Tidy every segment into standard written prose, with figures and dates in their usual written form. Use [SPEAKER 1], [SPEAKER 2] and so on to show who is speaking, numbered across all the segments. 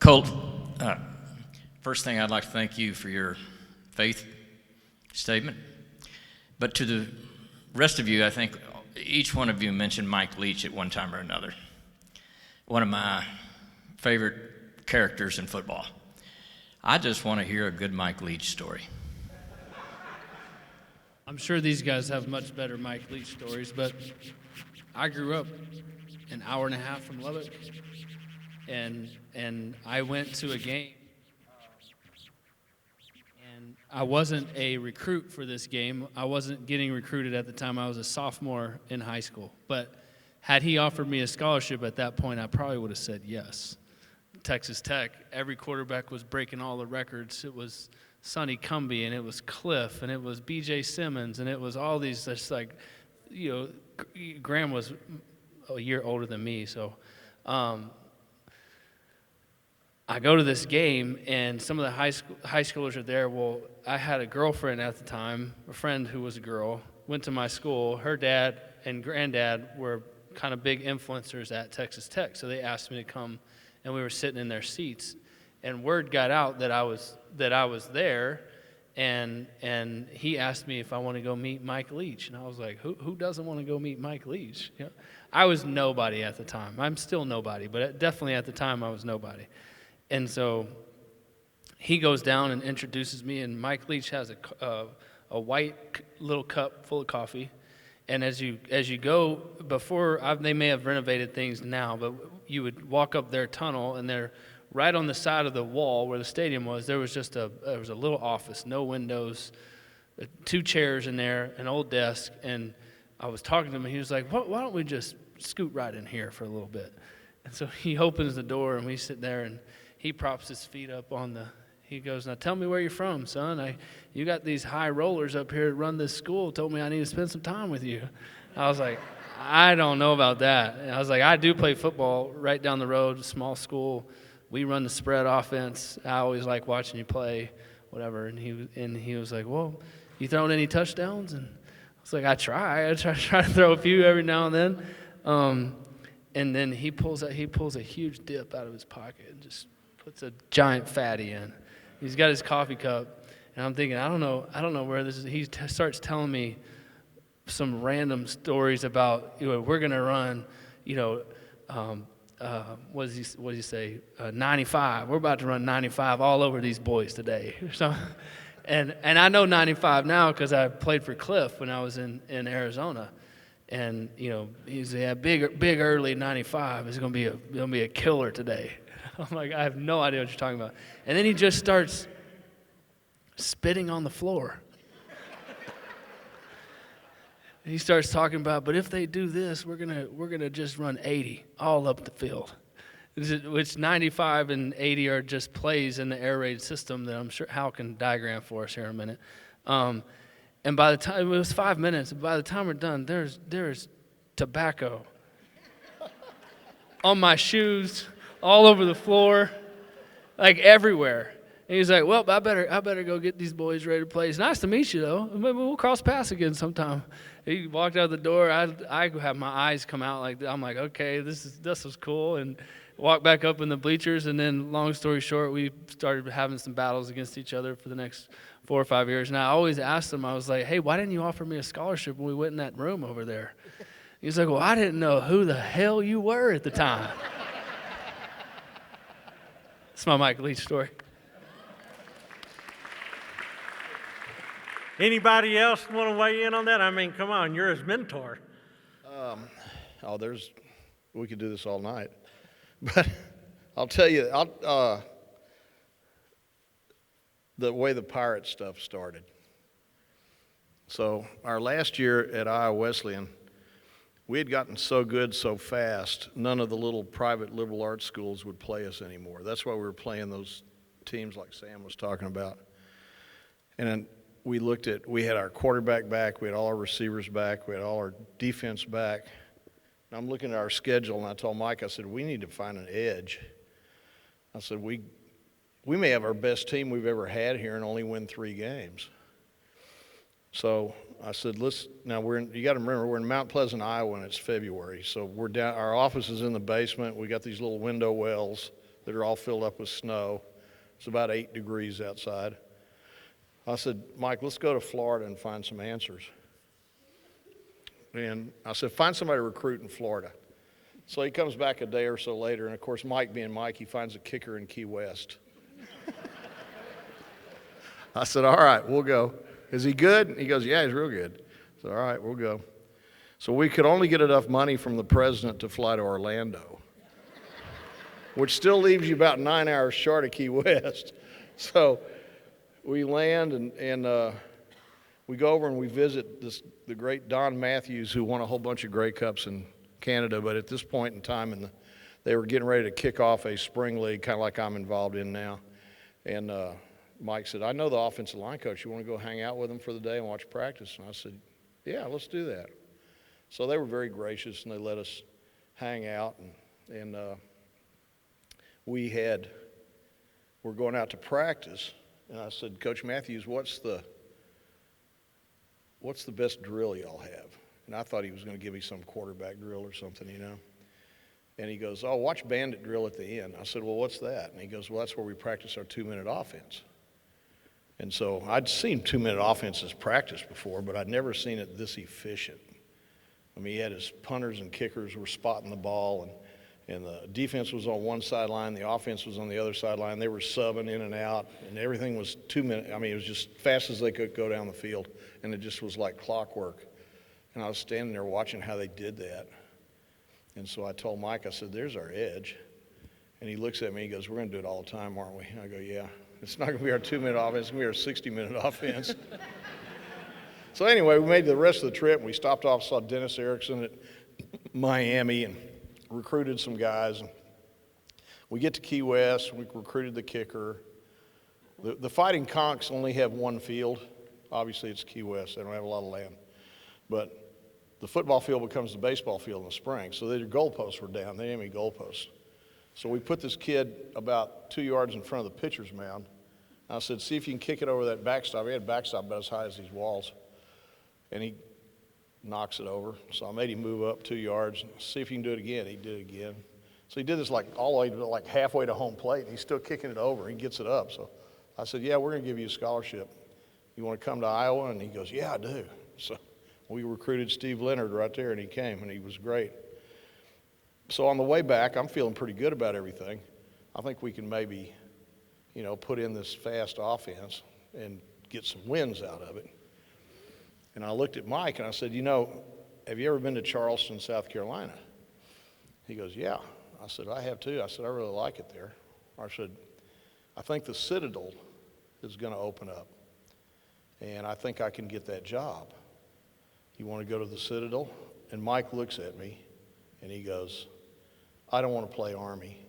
[SPEAKER 1] Colt, uh, first thing I'd like to thank you for your faith statement. But to the rest of you, I think each one of you mentioned Mike Leach at one time or another. One of my favorite characters in football. I just want to hear a good Mike Leach story.
[SPEAKER 2] I'm sure these guys have much better Mike Leach stories, but I grew up an hour and a half from Lubbock, and I went to a game, and I wasn't a recruit for this game. I wasn't getting recruited at the time. I was a sophomore in high school, but had he offered me a scholarship at that point, I probably would have said yes. Texas Tech, every quarterback was breaking all the records. It was Sonny Cumbie, and it was Cliff, and it was B.J. Simmons, and it was all these, just like, Graham was a year older than me, so I go to this game, and some of the high schoolers are there. Well, I had a girlfriend at the time, a friend who was a girl, went to my school. Her dad and granddad were kind of big influencers at Texas Tech, so they asked me to come, and we were sitting in their seats. And word got out that I was there, and he asked me if I want to go meet Mike Leach, and I was like, who doesn't want to go meet Mike Leach? You know, I was nobody at the time. I'm still nobody, but definitely at the time I was nobody. And so he goes down and introduces me, and Mike Leach has a white little cup full of coffee. And as you go, they may have renovated things now, but you would walk up their tunnel, and they're right on the side of the wall where the stadium was. There was a little office, no windows, 2 chairs in there, an old desk. And I was talking to him, and he was like, why don't we just scoot right in here for a little bit? And so he opens the door, and we sit there, and he props his feet up he goes, now tell me where you're from, son. You got these high rollers up here that run this school, told me I need to spend some time with you. I was like, I don't know about that. And I was like, I do play football right down the road, a small school. We run the spread offense. I always like watching you play, whatever. And he was like, well, you throwing any touchdowns? And I was like, I try to throw a few every now and then. And then he pulls a huge dip out of his pocket and just puts a giant fatty in. He's got his coffee cup, and I'm thinking, I don't know where this is. He starts telling me some random stories about, we're going to run, what does he say? 95. We're about to run 95 all over these boys today. So, and I know 95 now because I played for Cliff when I was in Arizona. And he's big early 95 is going to be a killer today. I'm like, I have no idea what you're talking about. And then he just starts spitting on the floor. And he starts talking about, but if they do this, we're gonna just run 80 all up the field. Which 95 and 80 are just plays in the air raid system that I'm sure Hal can diagram for us here in a minute. And by the time, it was 5 minutes, and by the time we're done, there's tobacco on my shoes, all over the floor, like everywhere. And he's like, well, I better go get these boys ready to play. It's nice to meet you, though. Maybe we'll cross paths again sometime. He walked out the door. I have my eyes come out like that. I'm like, okay, this was cool. And walked back up in the bleachers. And then, long story short, we started having some battles against each other for the next 4 or 5 years. And I always asked him, I was like, hey, why didn't you offer me a scholarship when we went in that room over there? He's like, well, I didn't know who the hell you were at the time. That's my Mike Leach story.
[SPEAKER 3] Anybody else want to weigh in on that? I mean, come on, you're his mentor.
[SPEAKER 4] We could do this all night. But I'll tell you, the way the pirate stuff started. So our last year at Iowa Wesleyan, we had gotten so good so fast, none of the little private liberal arts schools would play us anymore. That's why we were playing those teams like Sam was talking about. And then we had our quarterback back, we had all our receivers back, we had all our defense back. And I'm looking at our schedule, and I told Mike, I said, we need to find an edge. I said, we may have our best team we've ever had here and only win 3 games. So I said, you got to remember, we're in Mount Pleasant, Iowa, and it's February. So we're down, our office is in the basement. We got these little window wells that are all filled up with snow. It's about 8 degrees outside. I said, Mike, let's go to Florida and find some answers. And I said, find somebody to recruit in Florida. So he comes back a day or so later, and of course, Mike being Mike, he finds a kicker in Key West. I said, all right, we'll go. Is he good? He goes, yeah, he's real good. So, all right, we'll go. So we could only get enough money from the president to fly to Orlando, which still leaves you about 9 hours short of Key West. So we land and we go over and we visit the great Don Matthews, who won a whole bunch of Grey Cups in Canada, but at this point in time, they were getting ready to kick off a spring league, kind of like I'm involved in now. And Mike said, I know the offensive line coach. You want to go hang out with him for the day and watch practice? And I said, yeah, let's do that. So they were very gracious, and they let us hang out. And we're going out to practice. And I said, Coach Matthews, what's the best drill y'all have? And I thought he was going to give me some quarterback drill or something, you know. And he goes, oh, watch bandit drill at the end. I said, well, what's that? And he goes, well, that's where we practice our 2-minute offense. And so I'd seen 2-minute offenses practice before, but I'd never seen it this efficient. I mean, he had his punters and kickers were spotting the ball, and the defense was on one sideline, the offense was on the other sideline. They were subbing in and out, and everything was 2 minutes. I mean, it was just fast as they could go down the field, and it just was like clockwork. And I was standing there watching how they did that. And so I told Mike, I said, there's our edge. And he looks at me, he goes, we're going to do it all the time, aren't we? I go, yeah. It's not going to be our 2-minute offense, it's going to be our 60-minute offense. So anyway, we made the rest of the trip, and we stopped off, saw Dennis Erickson at Miami, and recruited some guys. And we get to Key West, we recruited the kicker. The Fighting Conchs only have one field. Obviously, it's Key West. They don't have a lot of land. But the football field becomes the baseball field in the spring. So their goalposts were down. They didn't have any goalposts. So we put this kid about 2 yards in front of the pitcher's mound. I said, see if you can kick it over that backstop. He had a backstop about as high as these walls. And he knocks it over. So I made him move up 2 yards. See if you can do it again. He did it again. So he did this like all the way to like halfway to home plate, and he's still kicking it over. He gets it up. So I said, yeah, we're going to give you a scholarship. You want to come to Iowa? And he goes, yeah, I do. So we recruited Steve Leonard right there, and he came, and he was great. So on the way back, I'm feeling pretty good about everything. I think we can maybe, put in this fast offense and get some wins out of it. And I looked at Mike, and I said, have you ever been to Charleston, South Carolina? He goes, yeah. I said, I have too. I said, I really like it there. I said, I think the Citadel is going to open up, and I think I can get that job. You want to go to the Citadel? And Mike looks at me, and he goes, I don't want to play Army.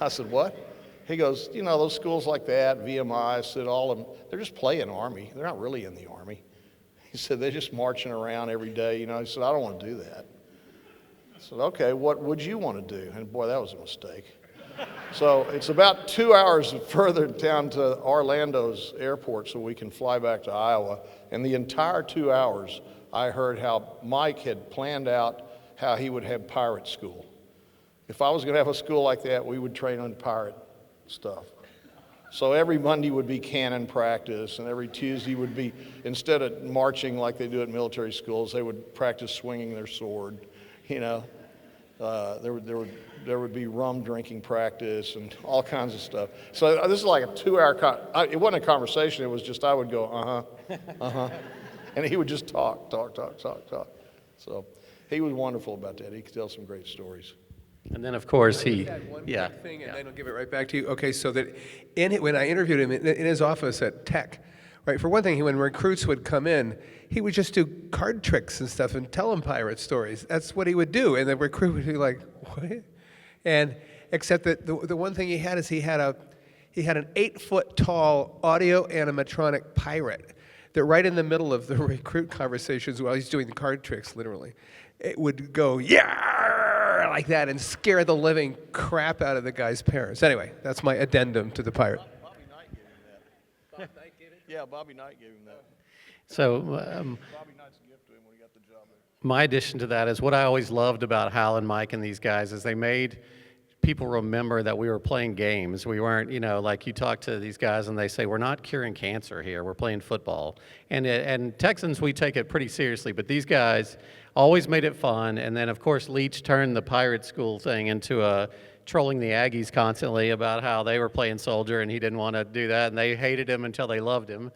[SPEAKER 4] I said, what? He goes, those schools like that, VMI, said all of them, they're just playing Army. They're not really in the Army. He said, they're just marching around every day. He said, I don't want to do that. I said, okay, what would you want to do? And boy, that was a mistake. So it's about 2 hours further down to Orlando's airport so we can fly back to Iowa. And the entire 2 hours, I heard how Mike had planned out how he would have pirate school. If I was going to have a school like that, we would train on pirate stuff. So every Monday would be cannon practice, and every Tuesday would be, instead of marching like they do at military schools, they would practice swinging their sword. There would be rum drinking practice and all kinds of stuff. So this is like a 2-hour, it wasn't a conversation, it was just I would go, uh-huh, and he would just talk. So he was wonderful about that. He could tell some great stories.
[SPEAKER 5] And then, of course, he,
[SPEAKER 6] Add one
[SPEAKER 5] yeah.
[SPEAKER 6] quick thing, and then I'll give it right back to you. Okay, so that when I interviewed him in his office at Tech, right, for one thing, when recruits would come in, he would just do card tricks and stuff and tell them pirate stories. That's what he would do, and the recruit would be like, what? And except that the one thing he had is he had an 8-foot tall audio animatronic pirate that right in the middle of the recruit conversations while he's doing the card tricks, literally, it would go, yeah, like that, and scare the living crap out of the guy's parents. Anyway, that's my addendum to the pirate.
[SPEAKER 4] Bobby Knight gave him that. Bob Knight gave him? Yeah, Bobby Knight gave him that.
[SPEAKER 5] So
[SPEAKER 4] Bobby Knight's a gift to him when he got the job there.
[SPEAKER 5] my addition to that is what I always loved about Hal and Mike and these guys is they made people remember that we were playing games. We weren't, like you talk to these guys and they say, we're not curing cancer here, we're playing football. And Texans, we take it pretty seriously, but these guys always made it fun. And then, of course, Leach turned the pirate school thing into trolling the Aggies constantly about how they were playing soldier and he didn't want to do that, and they hated him until they loved him.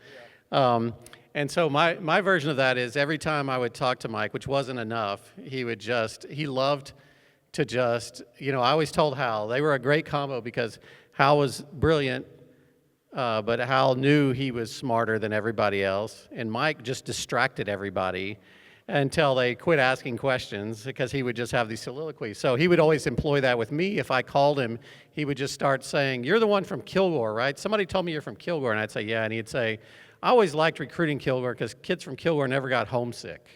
[SPEAKER 5] And so my version of that is every time I would talk to Mike, which wasn't enough, he loved to just, I always told Hal, they were a great combo because Hal was brilliant, but Hal knew he was smarter than everybody else, and Mike just distracted everybody until they quit asking questions because he would just have these soliloquies. So he would always employ that with me. If I called him, he would just start saying, "You're the one from Kilgore, right? Somebody told me you're from Kilgore." And I'd say, "Yeah." And he'd say, "I always liked recruiting Kilgore because kids from Kilgore never got homesick."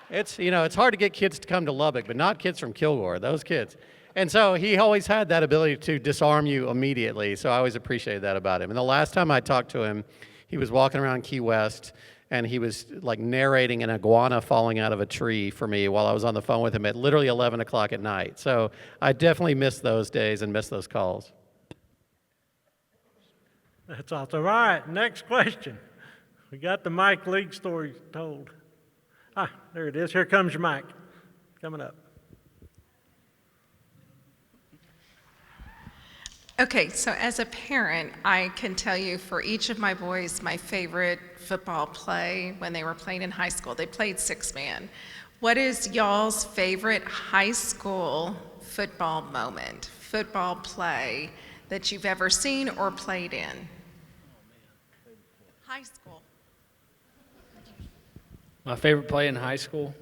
[SPEAKER 5] It's hard to get kids to come to Lubbock, but not kids from Kilgore, those kids. And so he always had that ability to disarm you immediately, so I always appreciated that about him. And the last time I talked to him, he was walking around Key West, and he was like narrating an iguana falling out of a tree for me while I was on the phone with him at literally 11 o'clock at night. So I definitely miss those days and miss those calls.
[SPEAKER 3] That's awesome. All right, next question. We got the Mike Leake story told. There it is. Here comes your mic. Coming up.
[SPEAKER 7] Okay, so as a parent, I can tell you for each of my boys, my favorite football play when they were playing in high school, they played six-man. What is y'all's favorite high school football moment, football play that you've ever seen or played in? High school.
[SPEAKER 2] My favorite play in high school?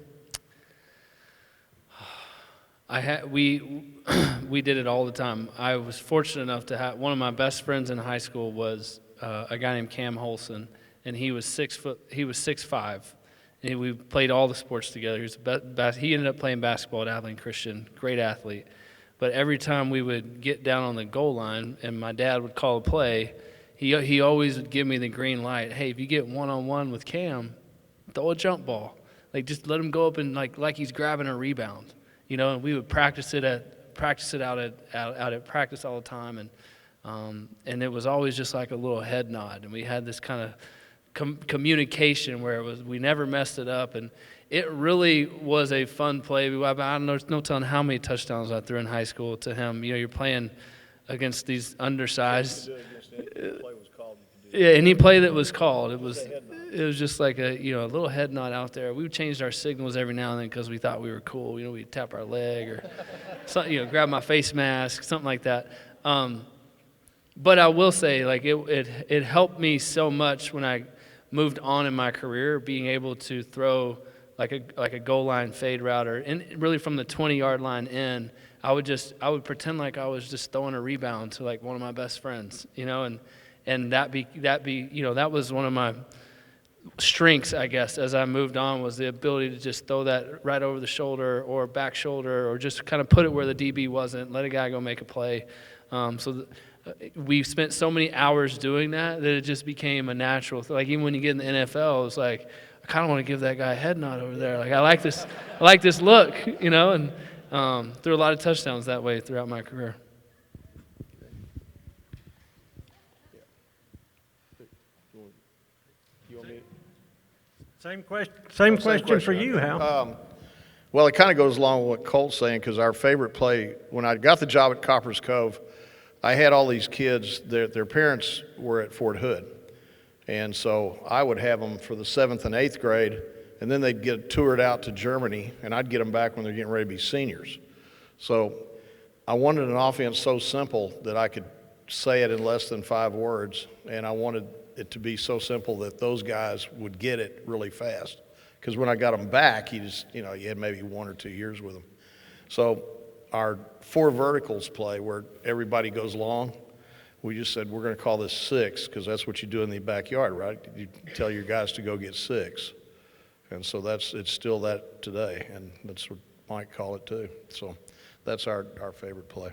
[SPEAKER 2] We did it all the time. I was fortunate enough to have one of my best friends in high school was a guy named Cam Holson, and he was 6'5", and we played all the sports together. He ended up playing basketball at Abilene Christian, great athlete. But every time we would get down on the goal line and my dad would call a play, he always would give me the green light. Hey, if you get one-on-one with Cam, throw a jump ball. Like just let him go up and like he's grabbing a rebound. And we would practice it out at practice all the time, and it was always just like a little head nod, and we had this kind of communication where we never messed it up, and it really was a fun play. I don't know, there's no telling how many touchdowns I threw in high school to him. You're playing against these undersized. Yeah, any play that was called, it was just like a little head nod out there. We changed our signals every now and then because we thought we were cool. We'd tap our leg or something, grab my face mask, something like that. But I will say, like it helped me so much when I moved on in my career, being able to throw like a goal line fade route, and really from the 20-yard line in, I would pretend like I was just throwing a rebound to like one of my best friends, and that was one of my strengths, I guess, as I moved on, was the ability to just throw that right over the shoulder or back shoulder, or just kind of put it where the DB wasn't, let a guy go make a play. We spent so many hours doing that it just became a natural thing. Like even when you get in the NFL, it's like, I kind of want to give that guy a head nod over there. Like I like this look, and threw a lot of touchdowns that way throughout my career.
[SPEAKER 3] Same question for you, Hal.
[SPEAKER 4] Well, it kind of goes along with what Colt's saying, because our favorite play, when I got the job at Copper's Cove, I had all these kids, their parents were at Fort Hood. And so I would have them for the 7th and 8th grade, and then they'd get toured out to Germany, and I'd get them back when they're getting ready to be seniors. So I wanted an offense so simple that I could say it in less than 5 words, and I wanted it to be so simple that those guys would get it really fast. Because when I got them back, you had maybe 1 or 2 years with them. So our 4 verticals play, where everybody goes long, we just said we're going to call this 6, because that's what you do in the backyard, right? You tell your guys to go get 6. And so it's still that today, and that's what Mike called it too. So that's our favorite play.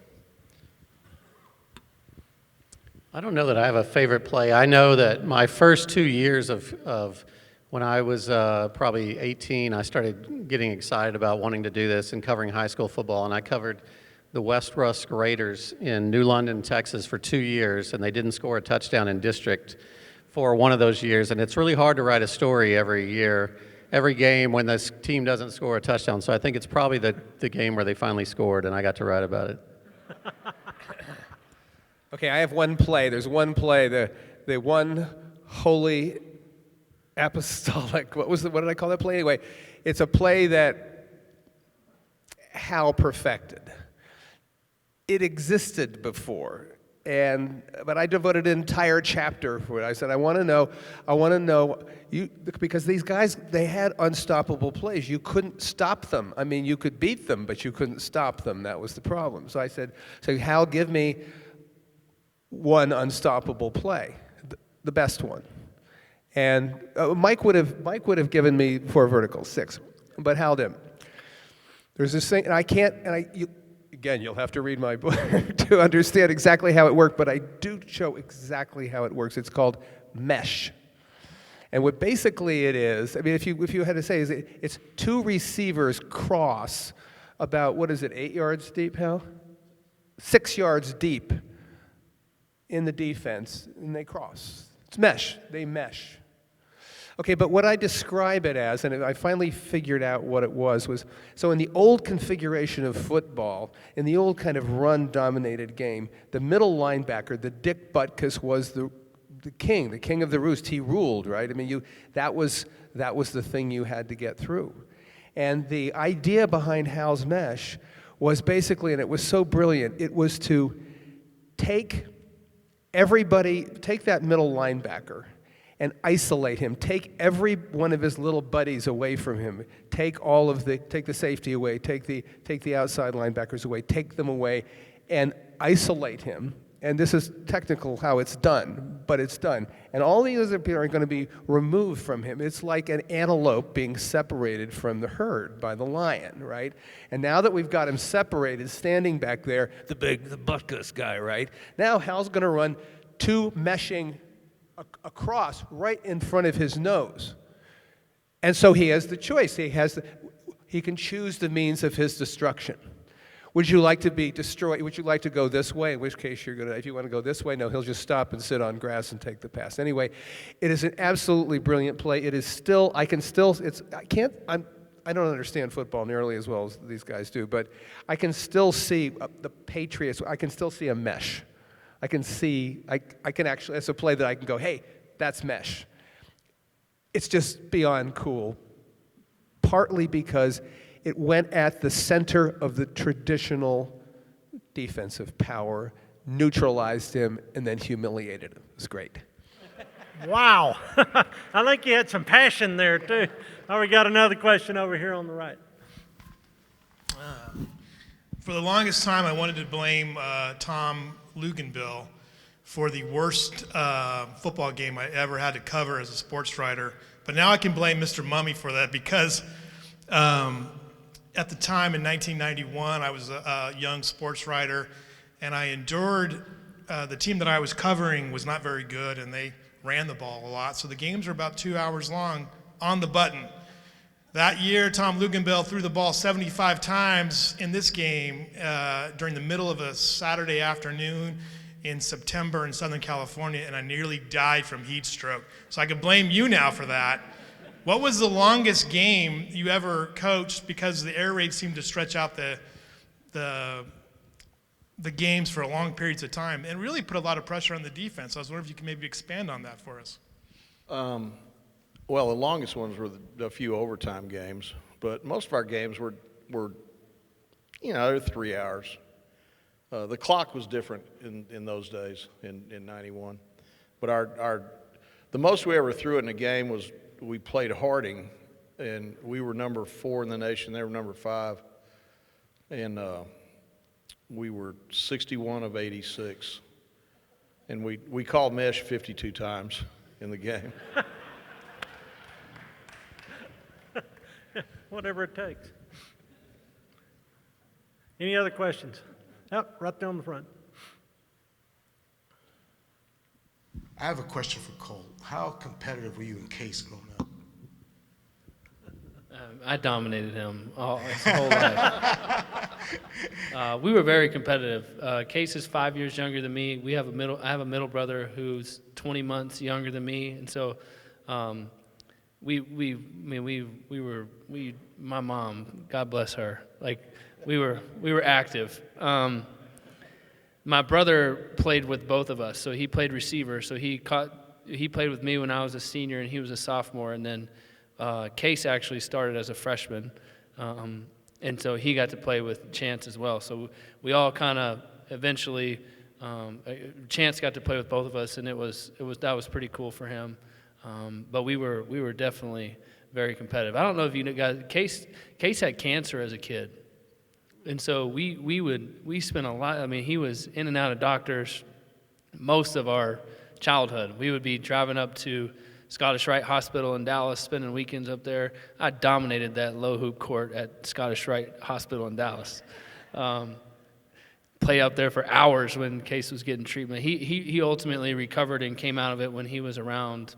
[SPEAKER 5] I don't know that I have a favorite play. I know that my first 2 years of when I was probably 18, I started getting excited about wanting to do this and covering high school football, and I covered the West Rusk Raiders in New London, Texas for 2 years, and they didn't score a touchdown in district for one of those years. And it's really hard to write a story every year, every game when this team doesn't score a touchdown. So I think it's probably the game where they finally scored, and I got to write about it.
[SPEAKER 6] Okay, I have one play. There's one play, the one holy apostolic, what did I call that play? Anyway, it's a play that Hal perfected. It existed before, but I devoted an entire chapter for it. I said, I want to know, because these guys, they had unstoppable plays. You couldn't stop them. I mean, you could beat them, but you couldn't stop them. That was the problem. So I said, Hal, give me one unstoppable play, the best one. And Mike would have given me 4 verticals, 6, but Hal didn't. There's this thing, and again, you'll have to read my book to understand exactly how it worked, but I do show exactly how it works. It's called mesh. And what basically it is, I mean, if you had to say, is it's 2 receivers cross about, 8 yards deep, Hal? 6 yards deep in the defense, and they cross. It's mesh. They mesh. Okay, but what I describe it as, and I finally figured out what it was, so in the old configuration of football, in the old kind of run-dominated game, the middle linebacker, the Dick Butkus, was the king of the roost. He ruled, right? I mean, that was the thing you had to get through. And the idea behind Hal's mesh was basically, and it was so brilliant, it was to take that middle linebacker and isolate him. Take every one of his little buddies away from him. Take the safety away. Take the outside linebackers away. Take them away, and isolate him. And this is technical how it's done, but it's done. And all the other people are going to be removed from him. It's like an antelope being separated from the herd by the lion, right? And now that we've got him separated, standing back there, the Butkus guy, right? Now Hal's going to run 2 meshing across right in front of his nose. And so he has the choice. He can choose the means of his destruction. Would you like to be destroyed? Would you like to go this way? In which case if you want to go this way, no, he'll just stop and sit on grass and take the pass. Anyway, it is an absolutely brilliant play. It is still, I don't understand football nearly as well as these guys do, but I can still see the Patriots, I can still see a mesh. I can actually, it's a play that I can go, hey, that's mesh. It's just beyond cool, partly because it went at the center of the traditional defensive power, neutralized him, and then humiliated him. It was great.
[SPEAKER 3] Wow. I think you had some passion there, too. Oh, we got another question over here on the right.
[SPEAKER 8] For the longest time, I wanted to blame Tom Luginbill for the worst football game I ever had to cover as a sports writer. But now I can blame Mr. Mumme for that because at the time in 1991, I was a young sports writer, and I endured the team that I was covering was not very good, and they ran the ball a lot. So the games were about 2 hours long on the button. That year, Tom Luginbill threw the ball 75 times in this game during the middle of a Saturday afternoon in September in Southern California, and I nearly died from heat stroke. So I could blame you now for that. What was the longest game you ever coached, because the air raid seemed to stretch out the games for long periods of time and really put a lot of pressure on the defense? I was wondering if you could maybe expand on that for us.
[SPEAKER 4] Well, the longest ones were a few overtime games, but most of our games were 3 hours. The clock was different in those days in 91. But the most we ever threw in a game was we played Harding, and we were number 4 in the nation. They were number 5. And we were 61 of 86. And we called mesh 52 times in the game.
[SPEAKER 3] Whatever it takes. Any other questions? Oh, right there on the front.
[SPEAKER 9] I have a question for Colt. How competitive were you in case growing up?
[SPEAKER 2] I dominated him his whole life. We were very competitive. Case is 5 years younger than me. I have a middle brother who's 20 months younger than me, and so my mom, God bless her, like we were active. My brother played with both of us, so he played receiver. So he played with me when I was a senior and he was a sophomore, and then Case actually started as a freshman, and so he got to play with Chance as well. So we all kind of eventually, Chance got to play with both of us, and that was pretty cool for him. But we were definitely very competitive. I don't know if you know, guys. Case had cancer as a kid, and so we spent a lot. I mean, he was in and out of doctors most of our childhood. We would be driving up to Scottish Rite Hospital in Dallas, spending weekends up there. I dominated that low hoop court at Scottish Rite Hospital in Dallas. Play up there for hours when Case was getting treatment. He ultimately recovered and came out of it when he was around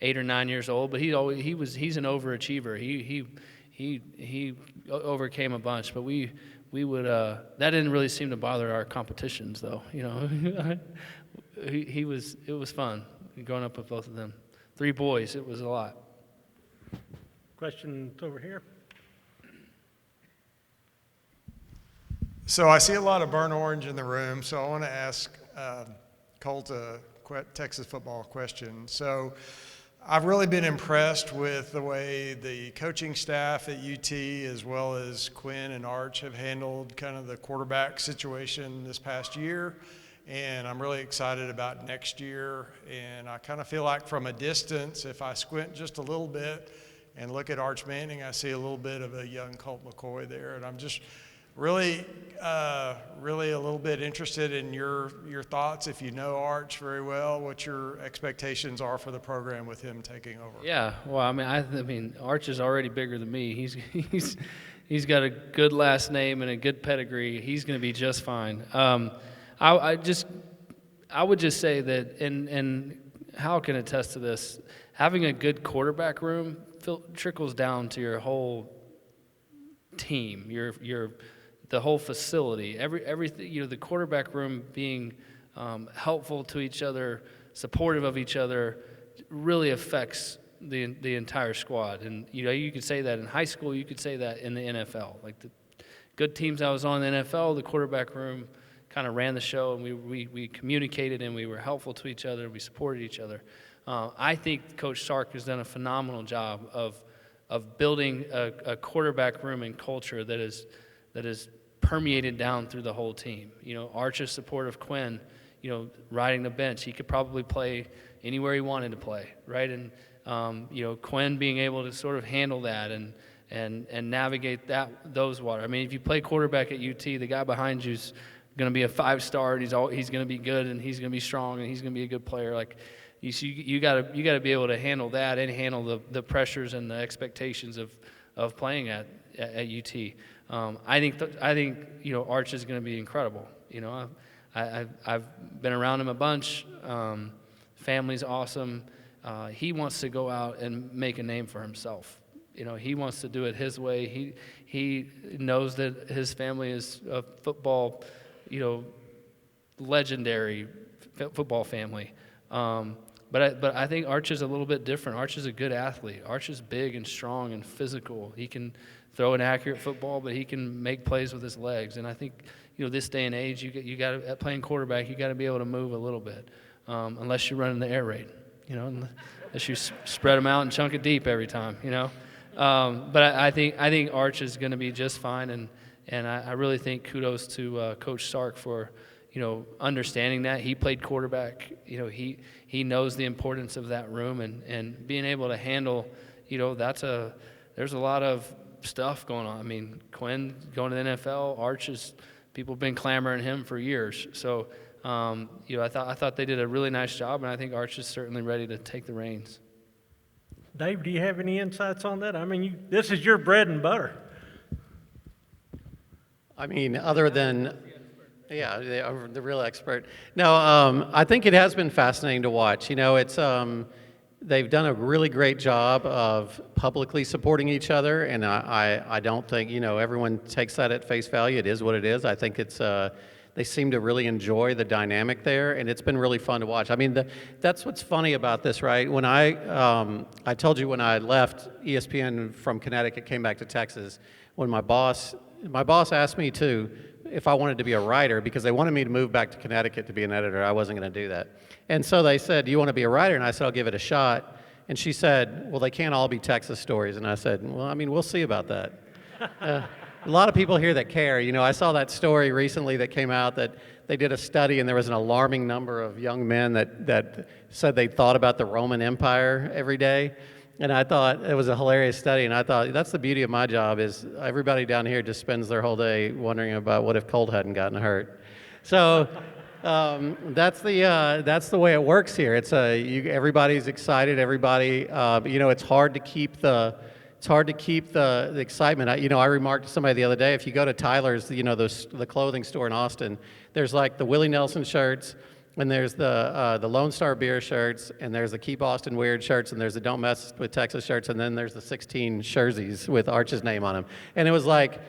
[SPEAKER 2] 8 or 9 years old. But he's an overachiever. He overcame a bunch. But we would that didn't really seem to bother our competitions though. You know, it was fun growing up with both of them. 3 boys, it was a lot.
[SPEAKER 3] Questions over here?
[SPEAKER 10] So I see a lot of burnt orange in the room, so I want to ask Colt a Texas football question. So I've really been impressed with the way the coaching staff at UT as well as Quinn and Arch have handled kind of the quarterback situation this past year. And I'm really excited about next year. And I kind of feel like from a distance, if I squint just a little bit and look at Arch Manning, I see a little bit of a young Colt McCoy there. And I'm just really a little bit interested in your thoughts. If you know Arch very well, what your expectations are for the program with him taking over.
[SPEAKER 2] Yeah, well, I mean, Arch is already bigger than me. He's got a good last name and a good pedigree. He's going to be just fine. I would just say that, and Hal can attest to this, having a good quarterback room trickles down to your whole team, the whole facility, everything. You know, the quarterback room being helpful to each other, supportive of each other, really affects the entire squad. And you know, you could say that in high school, you could say that in the NFL. Like the good teams I was on in the NFL, the quarterback room kind of ran the show, and we communicated, and we were helpful to each other. We supported each other. I think Coach Sark has done a phenomenal job of building a quarterback room and culture that is permeated down through the whole team. You know, Arch's support of Quinn, you know, riding the bench, he could probably play anywhere he wanted to play, right? And you know, Quinn being able to sort of handle that and navigate those waters. I mean, if you play quarterback at UT, the guy behind you's going to be a 5-star, and he's going to be good, and he's going to be strong, and he's going to be a good player. Like you got to be able to handle that and handle the pressures and the expectations of playing at UT. I think you know, Arch is going to be incredible. You know, I've been around him a bunch. Family's awesome. He wants to go out and make a name for himself. You know, he wants to do it his way. He knows that his family is a football, you know, legendary football family. But I think Arch is a little bit different. Arch is a good athlete. Arch is big and strong and physical. He can throw an accurate football, but he can make plays with his legs. And I think, you know, this day and age, you got to, playing quarterback, you got to be able to move a little bit, unless you're running the air raid, you know, unless you spread them out and chunk it deep every time, you know. But I think Arch is going to be just fine, and I really think kudos to Coach Sark for, you know, understanding that. He played quarterback. You know, he knows the importance of that room, and being able to handle, you know, there's a lot of stuff going on. I mean, Quinn going to the NFL, people have been clamoring him for years. So, you know, I thought they did a really nice job, and I think Arch is certainly ready to take the reins.
[SPEAKER 3] Dave, do you have any insights on that? I mean, this is your bread and butter.
[SPEAKER 5] I mean, other than, yeah, the real expert. No, I think it has been fascinating to watch. You know, it's they've done a really great job of publicly supporting each other, and I don't think, everyone takes that at face value. It is what it is. I think it's, they seem to really enjoy the dynamic there, and it's been really fun to watch. I mean, that's what's funny about this, right? When I told you when I left ESPN from Connecticut, came back to Texas, when my boss asked me if I wanted to be a writer, because they wanted me to move back to Connecticut to be an editor. I wasn't going to do that. And so they said, "Do you want to be a writer?" And I said, "I'll give it a shot." And she said, "Well, they can't all be Texas stories." And I said, "Well, I mean, we'll see about that." A lot of people here that care. I saw that story recently that came out that they did a study and there was an alarming number of young men that said they thought about the Roman Empire every day. And I thought it was a hilarious study, and I thought that's the beauty of my job is everybody down here just spends their whole day wondering about what if Colt hadn't gotten hurt. So that's the way it works here. It's everybody's excited. Everybody, it's hard to keep the excitement. I remarked to somebody the other day, if you go to Tyler's, the clothing store in Austin, there's like the Willie Nelson shirts, and there's the Lone Star Beer shirts, and there's the Keep Austin Weird shirts, and there's the Don't Mess with Texas shirts, and then there's the 16 jerseys with Arch's name on them. And it was like,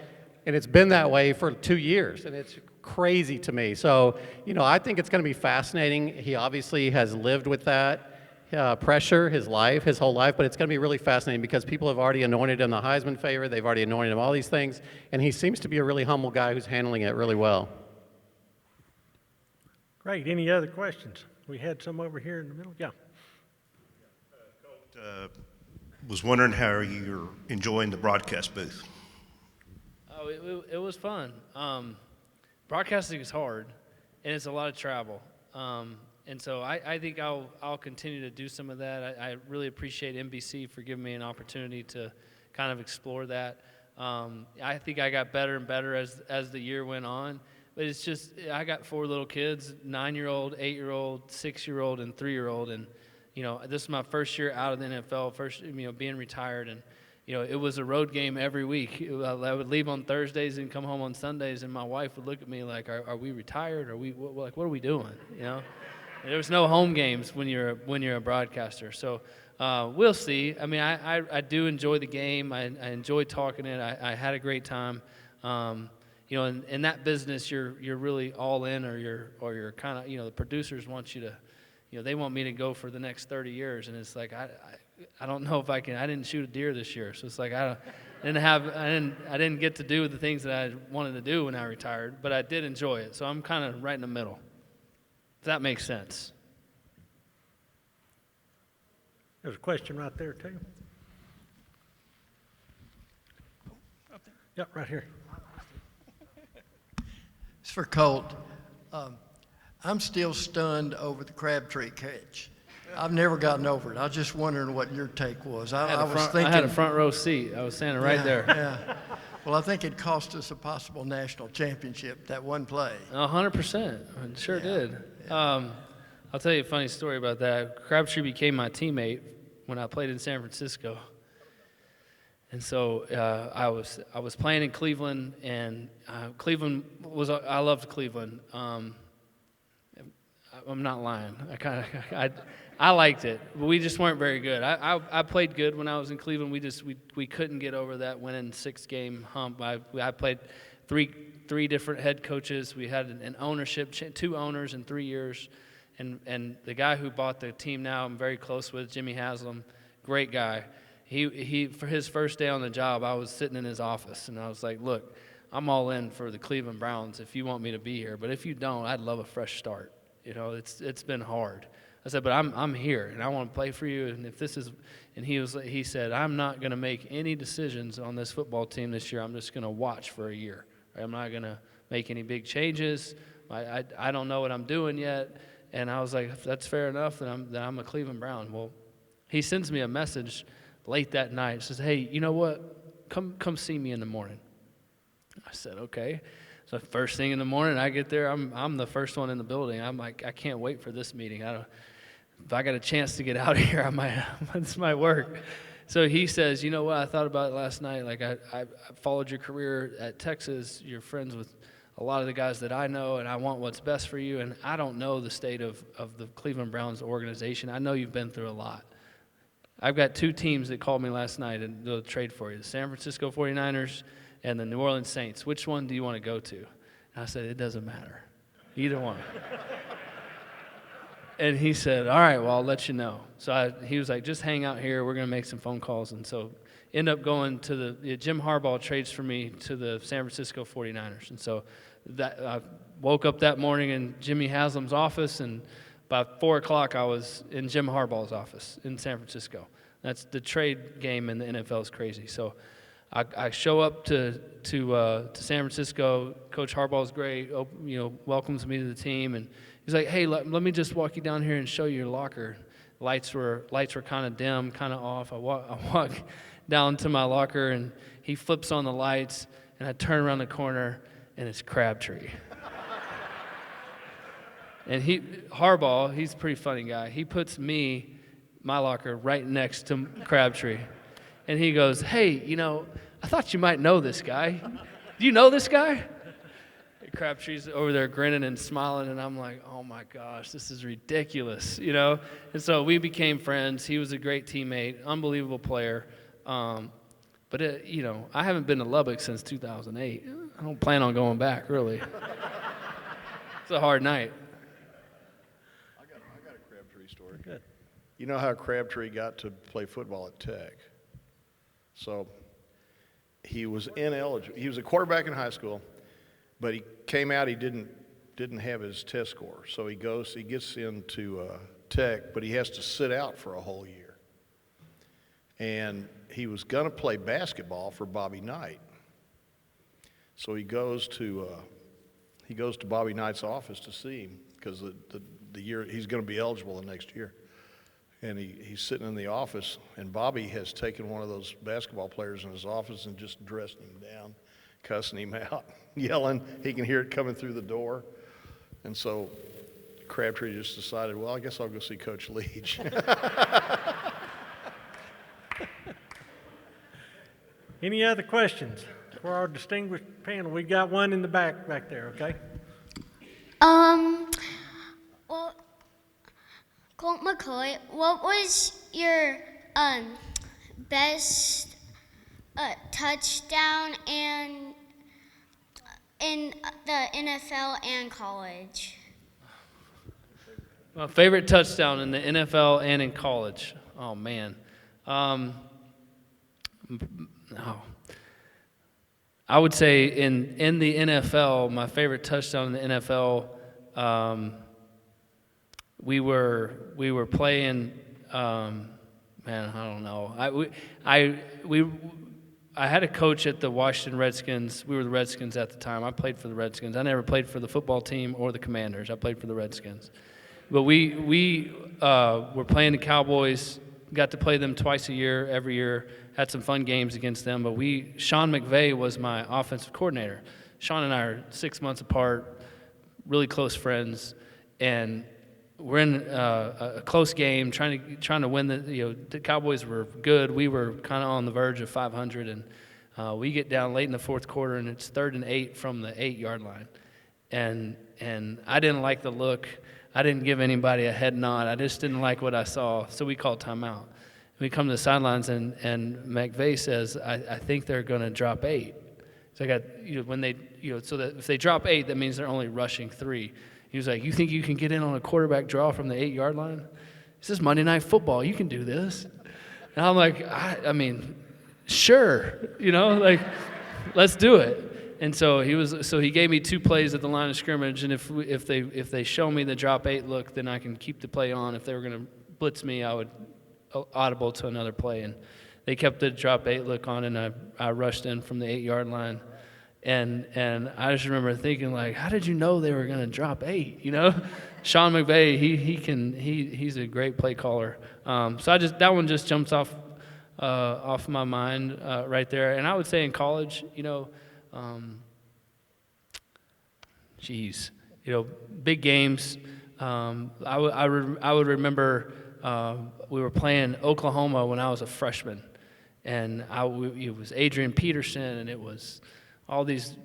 [SPEAKER 5] and it's been that way for 2 years, and it's crazy to me. So, I think it's going to be fascinating. He obviously has lived with that pressure his whole life, but it's going to be really fascinating because people have already anointed him the Heisman favorite. They've already anointed him all these things, and he seems to be a really humble guy who's handling it really well.
[SPEAKER 3] Great. Any other questions? We had some over here in the middle. Yeah.
[SPEAKER 11] Colt, was wondering how you're enjoying the broadcast booth.
[SPEAKER 2] Oh, it was fun. Broadcasting is hard, and it's a lot of travel. And so I think I'll continue to do some of that. I really appreciate NBC for giving me an opportunity to kind of explore that. I think I got better and better as the year went on. But it's just, I got 4 little kids, 9-year-old, 8-year-old, 6-year-old, and 3-year-old. And, this is my first year out of the NFL, being retired. And, it was a road game every week. I would leave on Thursdays and come home on Sundays, and my wife would look at me like, are we retired? What are we doing? And there was no home games when you're a broadcaster. So we'll see. I mean, I do enjoy the game. I enjoy talking it. I had a great time. In that business, you're really all in, or you're kind of, the producers want you to, they want me to go for the next 30 years, and it's like I don't know if I can. I didn't shoot a deer this year, so it's like I didn't get to do the things that I wanted to do when I retired, but I did enjoy it. So I'm kind of right in the middle. If that makes sense.
[SPEAKER 3] There's a question right there too. Yep, right here.
[SPEAKER 12] It's for Colt. I'm still stunned over the Crabtree catch. I've never gotten over it. I was just wondering what your take was. I
[SPEAKER 2] had a front row seat. I was standing right there.
[SPEAKER 12] Yeah. Well, I think it cost us a possible national championship, that one play.
[SPEAKER 2] 100%. It sure did. Yeah. I'll tell you a funny story about that. Crabtree became my teammate when I played in San Francisco. And so I was playing in Cleveland, and I loved Cleveland. I'm not lying. I liked it, but we just weren't very good. I played good when I was in Cleveland. We couldn't get over that winning 6-game hump. I played three different head coaches. We had an ownership, 2 owners in 3 years, and the guy who bought the team now I'm very close with, Jimmy Haslam, great guy. He for his first day on the job, I was sitting in his office, and I was like, "Look, I'm all in for the Cleveland Browns if you want me to be here, but if you don't, I'd love a fresh start. It's been hard." I said, "But I'm here, and I want to play for you. And if this is," and he said, "I'm not going to make any decisions on this football team this year. I'm just going to watch for a year. I'm not going to make any big changes. I don't know what I'm doing yet." And I was like, "If that's fair enough, then I'm a Cleveland Brown." Well, he sends me a message late that night. Says, "Hey, you know what? Come see me in the morning." I said, "Okay." So first thing in the morning, I get there. I'm the first one in the building. I'm like, I can't wait for this meeting. If I got a chance to get out of here, this might work. So he says, "You know what? I thought about it last night. Like I followed your career at Texas. You're friends with a lot of the guys that I know, and I want what's best for you. And I don't know the state of the Cleveland Browns organization. I know you've been through a lot. I've got two teams that called me last night and they'll trade for you, the San Francisco 49ers and the New Orleans Saints. Which one do you want to go to? And I said, it doesn't matter. Either one. And he said, all right, well, I'll let you know. So he was like, just hang out here. We're going to make some phone calls. And so end up going to Jim Harbaugh trades for me to the San Francisco 49ers. And so I woke up that morning in Jimmy Haslam's office, and by 4 o'clock I was in Jim Harbaugh's office in San Francisco. That's the trade game in the NFL is crazy. So I show up to San Francisco. Coach Harbaugh's great, welcomes me to the team, and he's like, hey, let me just walk you down here and show you your locker. Lights were kind of dim, kind of off. I walk down to my locker, and he flips on the lights, and I turn around the corner, and it's Crabtree. And Harbaugh, he's a pretty funny guy. He puts my locker right next to Crabtree. And he goes, hey, I thought you might know this guy. Do you know this guy? And Crabtree's over there grinning and smiling, and I'm like, oh my gosh, this is ridiculous, And so we became friends. He was a great teammate, unbelievable player. But I haven't been to Lubbock since 2008. I don't plan on going back, really. It's a hard night.
[SPEAKER 4] I got a Crabtree story. Good. You know how Crabtree got to play football at Tech? So he was ineligible. He was a quarterback in high school, but he came out. He didn't have his test score. So he gets into Tech, but he has to sit out for a whole year. And he was going to play basketball for Bobby Knight. So he goes to Bobby Knight's office to see him because the year he's going to be eligible the next year. And he's sitting in the office, and Bobby has taken one of those basketball players in his office and just dressed him down, cussing him out, yelling. He can hear it coming through the door. And so Crabtree just decided, well, I guess I'll go see Coach Leach.
[SPEAKER 3] Any other questions for our distinguished panel? We got one in the back there, okay?
[SPEAKER 13] Well, Colt McCoy, what was your best touchdown in the NFL and college?
[SPEAKER 2] My favorite touchdown in the NFL and in college. Oh man. I would say in the NFL, my favorite touchdown in the NFL. We were playing. Man, I don't know. I had a coach at the Washington Redskins. We were the Redskins at the time. I played for the Redskins. I never played for the football team or the Commanders. I played for the Redskins. But we were playing the Cowboys. Got to play them twice a year, every year. Had some fun games against them. But Sean McVay was my offensive coordinator. Sean and I are 6 months apart, really close friends, and we're in a close game, trying to win. The Cowboys were good. We were kind of on the verge of 500, and we get down late in the fourth quarter, and it's 3rd and 8 from the 8-yard line, and I didn't like the look. I didn't give anybody a head nod. I just didn't like what I saw, so we called timeout. We come to the sidelines, and McVay says, "I think they're going to drop 8." So so that if they drop 8, that means they're only rushing 3. He was like, you think you can get in on a quarterback draw from the 8-yard line? This is Monday Night Football. You can do this. And I'm like, I mean, sure, let's do it. And so he gave me 2 plays at the line of scrimmage, and if they show me the drop 8 look, then I can keep the play on. If they were going to blitz me, I would audible to another play. And they kept the drop 8 look on, and I rushed in from the 8-yard line. And I just remember thinking, like, how did you know they were going to drop 8? Sean McVay, he's a great play caller. So that one just jumps off my mind right there. And I would say in college, big games. I would remember we were playing Oklahoma when I was a freshman, and it was Adrian Peterson, and it was all these,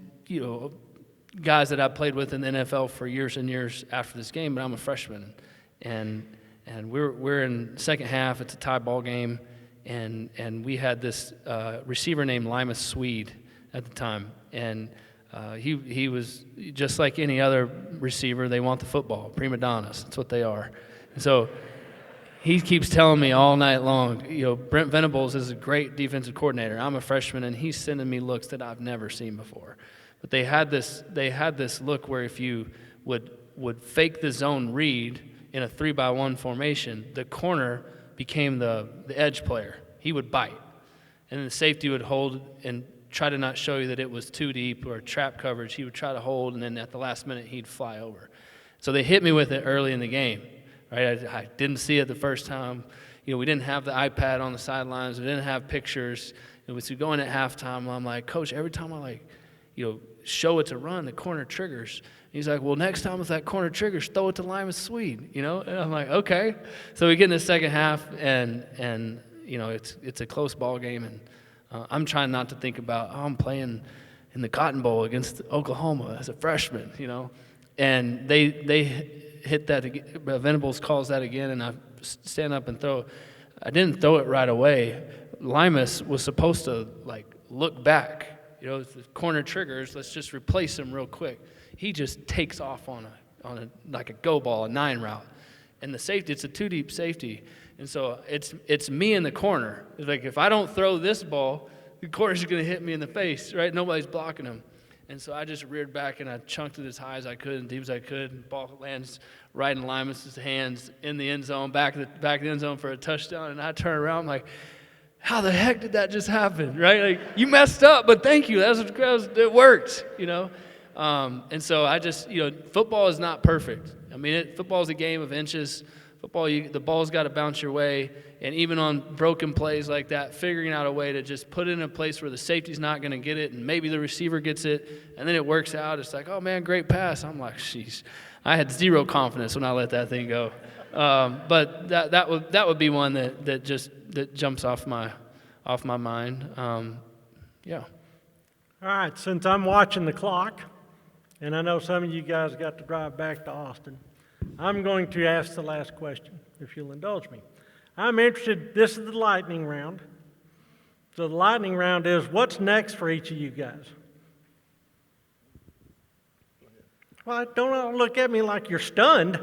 [SPEAKER 2] guys that I played with in the NFL for years and years after this game, but I'm a freshman. And we're in second half. It's a tie ball game. and we had this receiver named Lima Swede at the time, and he was just like any other receiver. They want the football, prima donnas. That's what they are. And so he keeps telling me all night long, Brent Venables is a great defensive coordinator. I'm a freshman, and he's sending me looks that I've never seen before. But they had this look where if you would fake the zone read in a 3-by-1 formation, the corner became the edge player. He would bite, and the safety would hold and try to not show you that it was too deep or trap coverage. He would try to hold, and then at the last minute, he'd fly over. So they hit me with it early in the game. Right? I didn't see it the first time. We didn't have the iPad on the sidelines. We didn't have pictures. It was going at halftime. I'm like, Coach, every time I show it to run, the corner triggers. He's like, well, next time if that corner triggers, throw it to Lima Swede. And I'm like, okay. So we get in the second half, and it's a close ball game, and I'm trying not to think about, I'm playing in the Cotton Bowl against Oklahoma as a freshman, And they hit that again. Venables calls that again, and I stand up and throw. I didn't throw it right away. Limas was supposed to look back. The corner triggers. Let's just replace him real quick. He just takes off on a like a go ball, a 9 route, and the safety. It's a 2-deep safety, and so it's me in the corner. It's like if I don't throw this ball, the corner's going to hit me in the face. Right? Nobody's blocking him. And so I just reared back and I chunked it as high as I could and deep as I could. And the ball lands right in Limas' hands in the end zone, back of the end zone for a touchdown. And I turn around, I'm like, how the heck did that just happen, right? You messed up, but thank you. It worked, And so I just, football is not perfect. I mean, football is a game of inches. Football, the ball's got to bounce your way. And even on broken plays like that, figuring out a way to just put it in a place where the safety's not going to get it, and maybe the receiver gets it, and then it works out. It's like, oh, man, great pass. I'm like, sheesh. I had zero confidence when I let that thing go. But that would be one that jumps off my mind. Yeah.
[SPEAKER 3] All right, since I'm watching the clock, and I know some of you guys got to drive back to Austin, I'm going to ask the last question, if you'll indulge me. I'm interested, this is the lightning round. So the lightning round is, what's next for each of you guys? Well, don't look at me like you're stunned.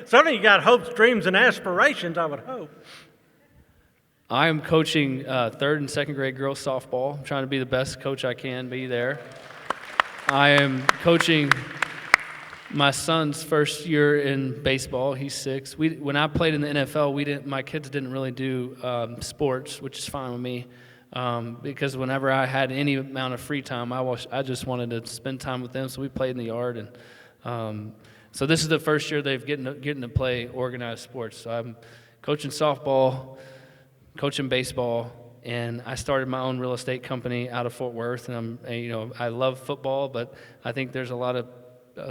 [SPEAKER 3] Certainly you got hopes, dreams, and aspirations, I would hope.
[SPEAKER 2] I am coaching 3rd and 2nd grade girls softball. I'm trying to be the best coach I can be there. I am coaching my son's first year in baseball. He's 6. When I played in the NFL, my kids didn't really do sports, which is fine with me, because whenever I had any amount of free time, I just wanted to spend time with them. So we played in the yard, and so this is the first year they've getting to play organized sports. So I'm coaching softball, coaching baseball, and I started my own real estate company out of Fort Worth. And I love football, but I think there's a lot of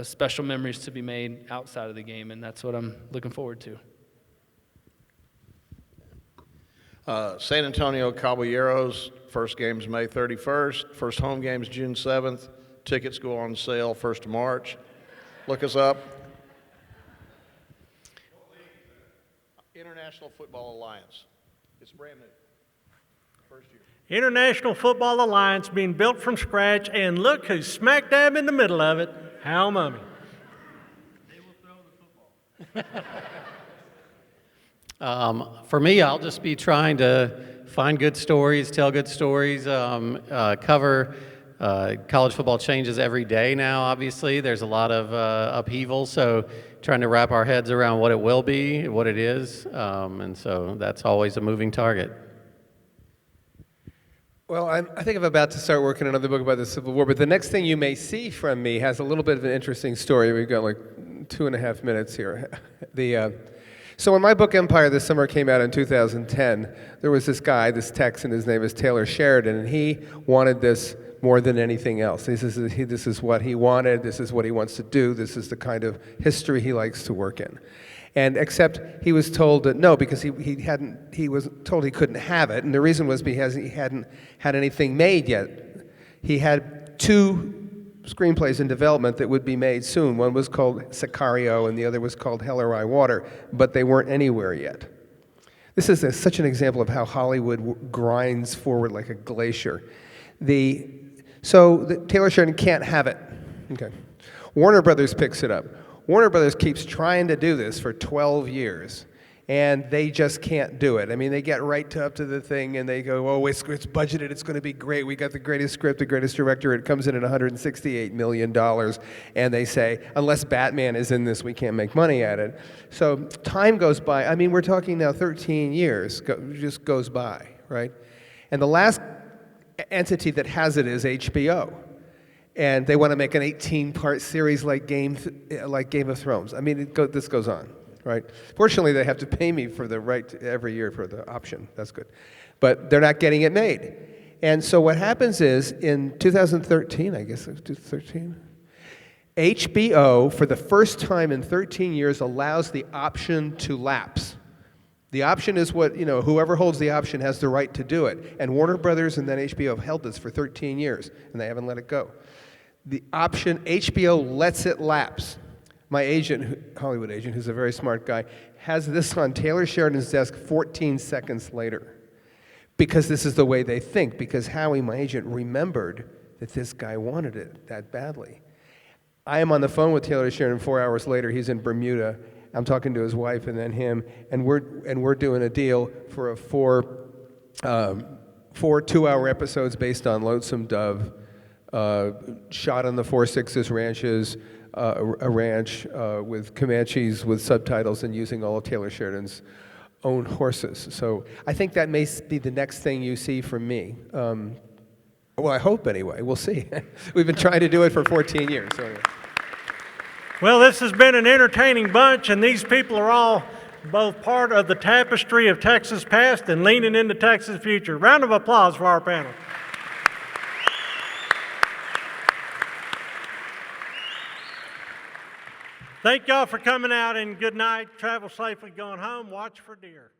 [SPEAKER 2] special memories to be made outside of the game, and that's what I'm looking forward to.
[SPEAKER 4] San Antonio Caballeros, first game's May 31st. First home game's June 7th. Tickets go on sale 1st of March. Look us up. International Football Alliance. It's brand new. First year.
[SPEAKER 3] International Football Alliance being built from scratch, and look who's smack dab in the middle of it, Hal Mumme.
[SPEAKER 2] They will throw the
[SPEAKER 5] football. For me, I'll just be trying to find good stories, tell good stories, cover college football changes every day now, obviously. There's a lot of upheaval, so trying to wrap our heads around what it will be, what it is, and so that's always a moving target.
[SPEAKER 6] Well, I think I'm about to start working on another book about the Civil War, but the next thing you may see from me has a little bit of an interesting story. We've got like 2.5 minutes here. So when my book Empire this summer came out in 2010, there was this guy, this Texan, his name is Taylor Sheridan, and he wanted this more than anything else. This is what he wanted, this is what he wants to do, this is the kind of history he likes to work in. And except he was told that no, because he was told he couldn't have it, and the reason was because he hadn't had anything made yet. He had 2 screenplays in development that would be made soon. One was called Sicario, and the other was called Hell or High Water, but they weren't anywhere yet. This is such an example of how Hollywood grinds forward like a glacier. So Taylor Sheridan can't have it. Okay. Warner Brothers picks it up. Warner Brothers keeps trying to do this for 12 years, and they just can't do it. I mean, they get right up to the thing, and they go, oh, it's budgeted, it's going to be great. We got the greatest script, the greatest director. It comes in at $168 million, and they say, unless Batman is in this, we can't make money at it. So time goes by. I mean, we're talking now 13 years just goes by, right? And the last entity that has it is HBO. And they want to make an 18-part series like Game of Thrones. I mean, this goes on, right? Fortunately, they have to pay me for the right every year for the option. That's good. But they're not getting it made. And so what happens is, in 2013, I guess it was 2013, HBO, for the first time in 13 years, allows the option to lapse. The option is what, whoever holds the option has the right to do it. And Warner Brothers and then HBO have held this for 13 years, and they haven't let it go. The option, HBO lets it lapse. My agent, Hollywood agent, who's a very smart guy, has this on Taylor Sheridan's desk 14 seconds later. Because this is the way they think. Because Howie, my agent, remembered that this guy wanted it that badly. I am on the phone with Taylor Sheridan 4 hours later. He's in Bermuda. I'm talking to his wife and then him, and we're doing a deal for four 2-hour episodes based on Lonesome Dove. Shot on the 4-6 ranches, a ranch with Comanches with subtitles and using all of Taylor Sheridan's own horses. So I think that may be the next thing you see from me. Well, I hope anyway. We'll see. We've been trying to do it for 14 years. So anyway.
[SPEAKER 3] Well, this has been an entertaining bunch, and these people are all both part of the tapestry of Texas past and leaning into Texas future. Round of applause for our panel. Thank y'all for coming out, and good night. Travel safely going home. Watch for deer.